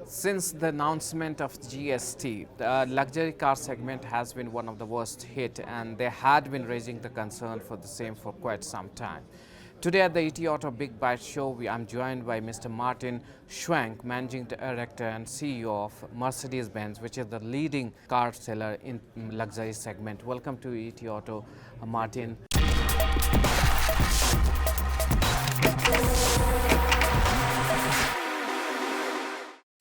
Since the announcement of GST, the luxury car segment has been one of the worst hit, and they had been raising the concern for the same for quite some time. Today at the ET Auto Big Bite Show, I'm joined by Mr. Martin Schwenk, Managing Director and CEO of Mercedes-Benz, which is the leading car seller in luxury segment. Welcome to ET Auto, Martin.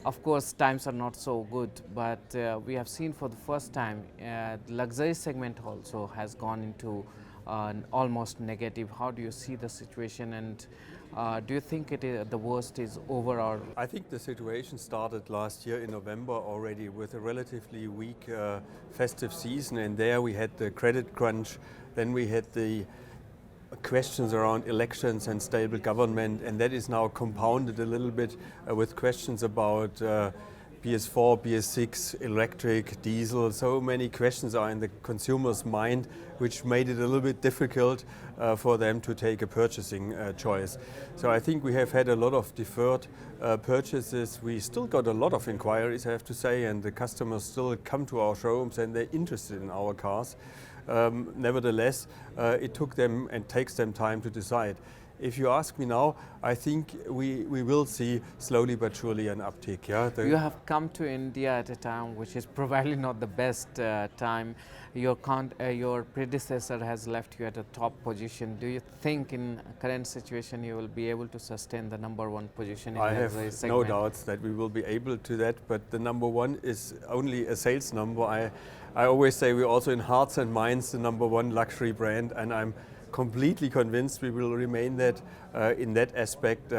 Of course, times are not so good, but we have seen for the first time the luxury segment also has gone into almost negative. How do you see the situation, and do you think the worst is over? Or I think the situation started last year in November already with a relatively weak festive season, and there we had the credit crunch, then we had the questions around elections and stable government, and that is now compounded a little bit with questions about BS4, BS6, electric, diesel. So many questions are in the consumer's mind, which made it a little bit difficult for them to take a purchasing choice. So I think we have had a lot of deferred purchases. We still got a lot of inquiries, I have to say, and the customers still come to our showrooms and they're interested in our cars. Nevertheless, it took them and takes them time to decide. If you ask me now, I think we will see slowly but surely an uptick. Yeah? You have come to India at a time which is probably not the best time. Your predecessor has left you at a top position. Do you think in current situation you will be able to sustain the number one position in I the have segment? no doubts that we will be able to that, but the number one is only a sales number. I always say we're also in hearts and minds the number one luxury brand, and I'm completely convinced we will remain that in that aspect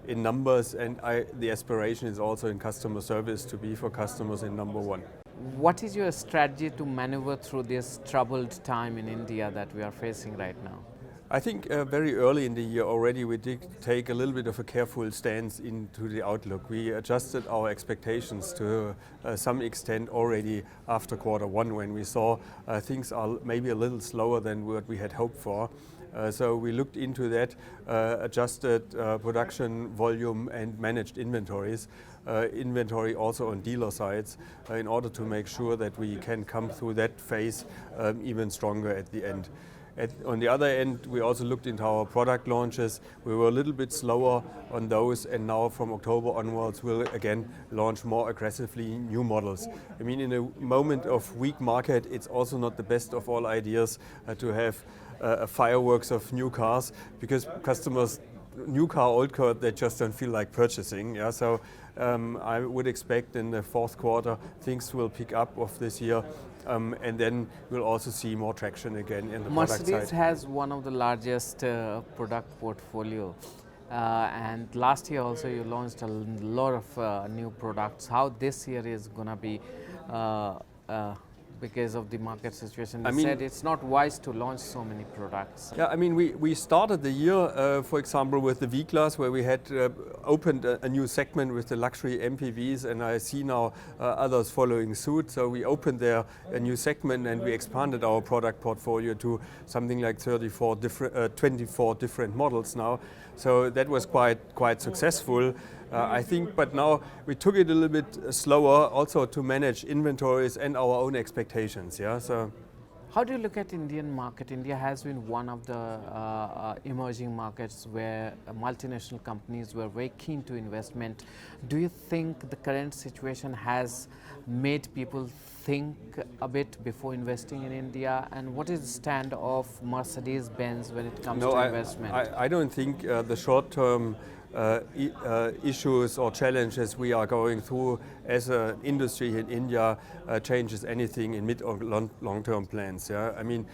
in numbers, and the aspiration is also in customer service to be for customers in number one. What is your strategy to maneuver through this troubled time in India that we are facing right now? I think very early in the year already we did take a little bit of a careful stance into the outlook. We adjusted our expectations to some extent already after Q1 when we saw things are maybe a little slower than what we had hoped for. So we looked into that, adjusted production volume and managed inventories. Inventory also on dealer sides in order to make sure that we can come through that phase even stronger at the end. On the other end, we also looked into our product launches. We were a little bit slower on those, and now from October onwards we'll again launch more aggressively new models. I mean, in a moment of weak market, it's also not the best of all ideas to have fireworks of new cars, because customers, new car, old car, they just don't feel like purchasing. Yeah? So I would expect in the fourth quarter things will pick up of this year, and then we'll also see more traction again in the product side. Mercedes has one of the largest product portfolio, and last year also you launched a lot of new products. How this year is going to be because of the market situation? You said it's not wise to launch so many products. Yeah, I mean, we started the year, for example, with the V-Class, where we had opened a new segment with the luxury MPVs, and I see now others following suit. So we opened there a new segment and we expanded our product portfolio to something like 24 different models now. So that was quite successful. I think, but now we took it a little bit slower also to manage inventories and our own expectations. Yeah, so. How do you look at Indian market? India has been one of the emerging markets where multinational companies were very keen to investment. Do you think the current situation has made people think a bit before investing in India? And what is the stand of Mercedes-Benz when it comes to investment? I don't think the short-term issues or challenges we are going through as an industry in India changes anything in mid or long-term plans. Yeah? I mean,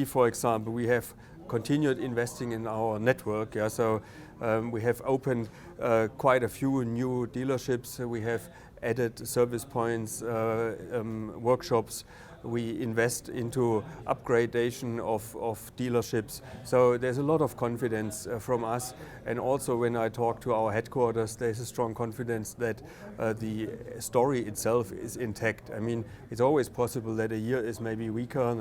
for example, we have continued investing in our network. Yeah? So we have opened quite a few new dealerships. We have added service points, workshops. We invest into upgradation of dealerships. So there's a lot of confidence from us. And also when I talk to our headquarters, there's a strong confidence that the story itself is intact. I mean, it's always possible that a year is maybe weaker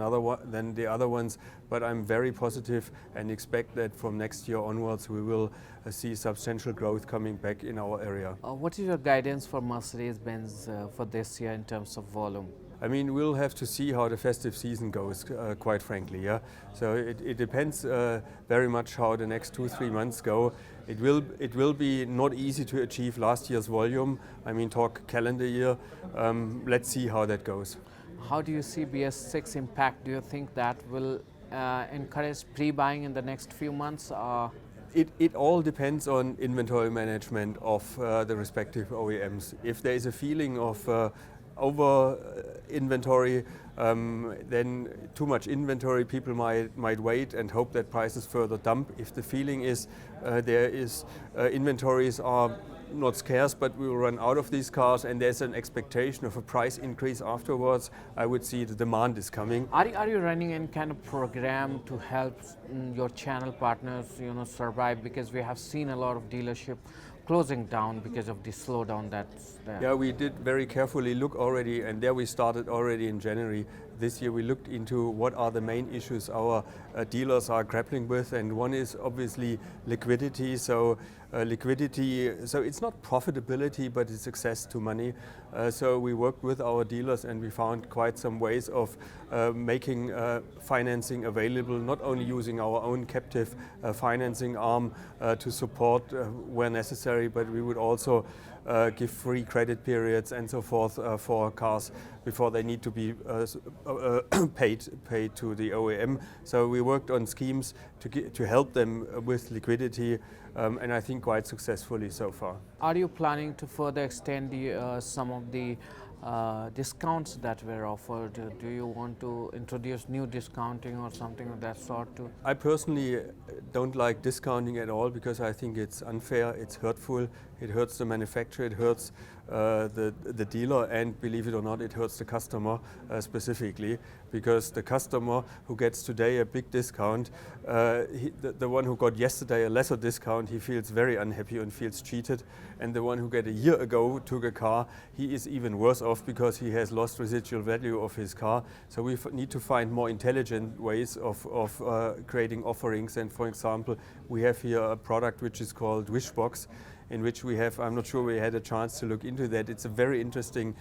than the other ones, but I'm very positive and expect that from next year onwards we will see substantial growth coming back in our area. What is your guidance for Mercedes-Benz for this year in terms of volume? I mean, we'll have to see how the festive season goes, quite frankly. Yeah. So it depends very much how the next 2-3 months go. It will be not easy to achieve last year's volume. I mean, talk calendar year. Let's see how that goes. How do you see BS6 impact? Do you think that will encourage pre-buying in the next few months? It all depends on inventory management of the respective OEMs. If there is a feeling of over inventory, then too much inventory, people might wait and hope that prices further dump. If the feeling is inventories are not scarce, but we will run out of these cars and there's an expectation of a price increase afterwards, I would see the demand is coming. Are you running any kind of program to help your channel partners, survive? Because we have seen a lot of dealership closing down because of the slowdown that's there. Yeah, we did very carefully look already, and there we started already in January. This year we looked into what are the main issues our dealers are grappling with, and one is obviously liquidity. So so it's not profitability, but it's access to money. So we worked with our dealers and we found quite some ways of making financing available, not only using our own captive financing arm to support where necessary, but we would also give free credit periods and so forth for cars before they need to be paid to the OEM. So we worked on schemes to help them with liquidity, and I think quite successfully so far. Are you planning to further extend some of the discounts that were offered? Do you want to introduce new discounting or something of that sort too? I personally don't like discounting at all because I think it's unfair, it's hurtful, it hurts the manufacturer, it hurts the dealer, and believe it or not, it hurts the customer specifically, because the customer who gets today a big discount, the one who got yesterday a lesser discount, he feels very unhappy and feels cheated, and the one who got a year ago took a car, he is even worse off because he has lost residual value of his car. So we need to find more intelligent ways of creating offerings, and for example, we have here a product which is called Wishbox, in which we have, I'm not sure we had a chance to look into that. It's a very interesting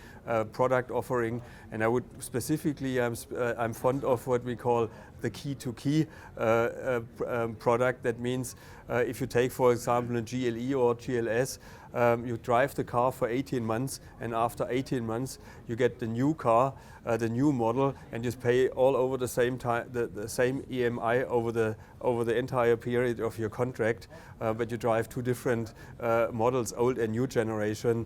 product offering, and I would specifically, I'm fond of what we call the key-to-key product. That means if you take, for example, a GLE or GLS, you drive the car for 18 months, and after 18 months you get the new car, the new model, and just pay all over the same time, the same EMI over the entire period of your contract, but you drive two different models, old and new generation,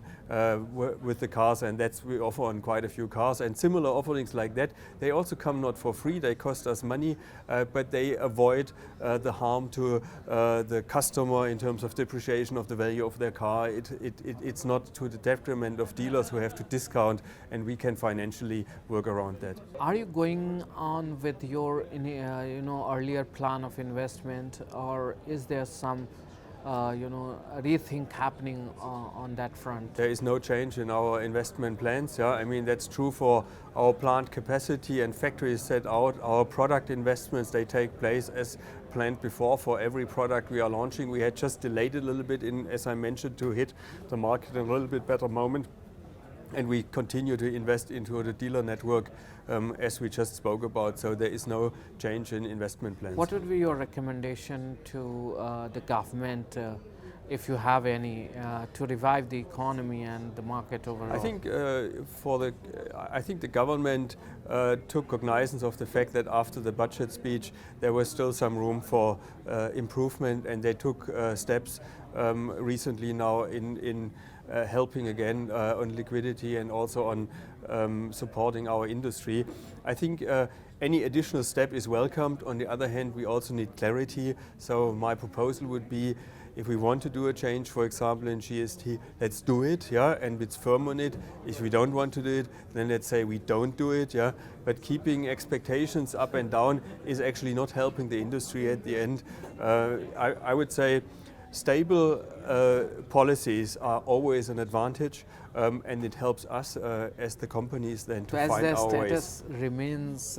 with the cars, and that's we offer on quite a few cars. And similar offerings like that, they also come not for free, they cost us money, but they avoid the harm to the customer in terms of depreciation of the value of their car. It's not to the detriment of dealers who have to discount, and we can financially work around that. Are you going on with your earlier plan of investment, or is there some rethink happening on that front? There is no change in our investment plans. Yeah, I mean that's true for our plant capacity and factories set out. Our product investments, they take place as planned before for every product we are launching. We had just delayed it a little bit as I mentioned, to hit the market in a little bit better moment. And we continue to invest into the dealer network as we just spoke about, so there is no change in investment plans. What would be your recommendation to the government, if you have any, to revive the economy and the market overall? I think I think the government took cognizance of the fact that after the budget speech there was still some room for improvement, and they took steps recently now in helping again on liquidity and also on supporting our industry. I think any additional step is welcomed. On the other hand, we also need clarity. So my proposal would be, if we want to do a change, for example, in GST, let's do it, yeah, and it's firm on it. If we don't want to do it, then let's say we don't do it, yeah. But keeping expectations up and down is actually not helping the industry at the end. I would say stable policies are always an advantage, and it helps us as the companies then to find our ways. As the status remains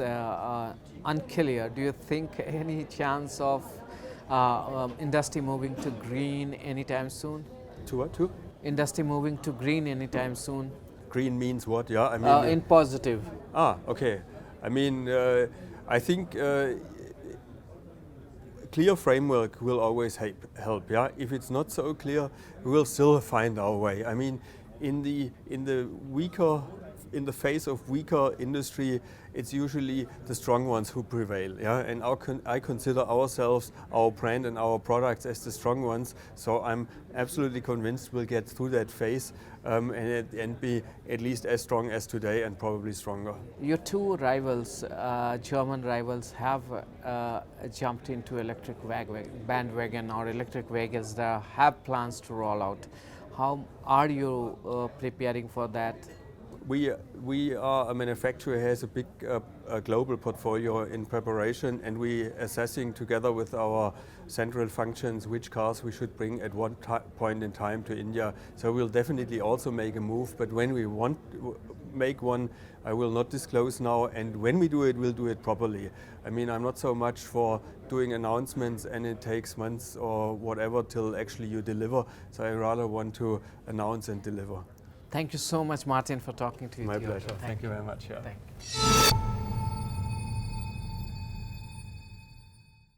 unclear, do you think any chance of industry moving to green anytime soon? To what? To? Industry moving to green anytime soon? Green means what? Yeah, I mean in positive. Okay. I mean, I think clear framework will always help. Yeah, if it's not so clear, we will still find our way. I mean, in the face of weaker industry, it's usually the strong ones who prevail. Yeah, and I consider ourselves, our brand and our products as the strong ones. So I'm absolutely convinced we'll get through that phase and be at least as strong as today and probably stronger. Your two rivals, German rivals, have jumped into electric bandwagon or electric vehicles that have plans to roll out. How are you preparing for that? We are a manufacturer who has a big global portfolio in preparation, and we assessing together with our central functions which cars we should bring at one point in time to India. So we'll definitely also make a move, but when we want to make one, I will not disclose now, and when we do it, we'll do it properly. I mean, I'm not so much for doing announcements and it takes months or whatever till actually you deliver, so I rather want to announce and deliver. Thank you so much, Martin, for talking to you. My pleasure. Thank you very much. Yeah. Thank you.